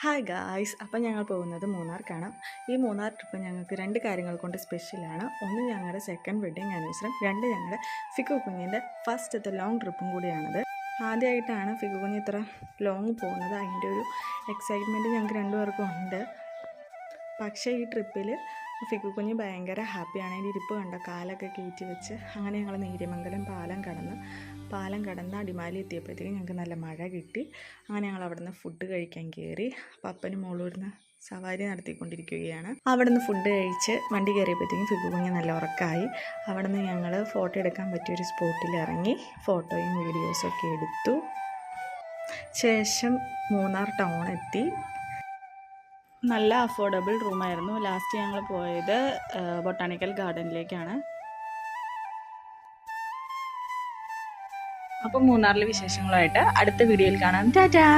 Hi guys, അപ്പം ഞങ്ങൾ പോകുന്നത് മൂന്നാർക്കാണ്. ഈ മൂന്നാർ ട്രിപ്പ് ഞങ്ങൾക്ക് രണ്ട് കാര്യങ്ങൾ കൊണ്ട് സ്പെഷ്യലാണ്. ഒന്ന് ഞങ്ങളുടെ സെക്കൻഡ് വെഡ്ഡിങ് ആനിവേഴ്സറി, രണ്ട് ഞങ്ങളുടെ ഫിക്കു കുഞ്ഞിൻ്റെ ഫസ്റ്റത്തെ ലോങ് ട്രിപ്പും കൂടിയാണത്. ആദ്യമായിട്ടാണ് ഫിക്കു കുഞ്ഞ് ഇത്ര ലോങ് പോകുന്നത്. അതിൻ്റെ ഒരു എക്സൈറ്റ്മെൻറ്റ് ഞങ്ങൾക്ക് രണ്ടുപേർക്കും ഉണ്ട്. പക്ഷേ ഈ ട്രിപ്പിൽ ഫിക്കു കുഞ്ഞ് ഭയങ്കര ഹാപ്പിയാണ്. അതിൻ്റെ ഇരിപ്പ് കണ്ട കാലൊക്കെ കയറ്റി വെച്ച് അങ്ങനെ ഞങ്ങൾ നീരിമംഗലം പാലം കടന്ന് അടിമാലി എത്തിയപ്പോഴത്തേക്കും ഞങ്ങൾക്ക് നല്ല മഴ കിട്ടി. അങ്ങനെ ഞങ്ങൾ അവിടെ നിന്ന് ഫുഡ് കഴിക്കാൻ കയറി. പപ്പനും മോളും ഇരുന്ന് സവാരി നടത്തിക്കൊണ്ടിരിക്കുകയാണ്. അവിടെ നിന്ന് ഫുഡ് കഴിച്ച് വണ്ടി കയറിയപ്പോഴത്തേക്കും ഫിക്കു കുഞ്ഞ് നല്ല ഉറക്കമായി. അവിടെ നിന്ന് ഞങ്ങൾ ഫോട്ടോ എടുക്കാൻ പറ്റിയൊരു സ്പോട്ടിൽ ഇറങ്ങി ഫോട്ടോയും വീഡിയോസും ഒക്കെ എടുത്തു. ശേഷം മൂന്നാർ ടൗൺ എത്തി. നല്ല അഫോർഡബിൾ റൂമായിരുന്നു. ലാസ്റ്റ് ഞങ്ങൾ പോയത് ബൊട്ടാണിക്കൽ ഗാർഡനിലേക്കാണ്. അപ്പം മൂന്നാറിലെ വിശേഷങ്ങളുമായിട്ട് അടുത്ത വീഡിയോയിൽ കാണാം. ടാറ്റാ.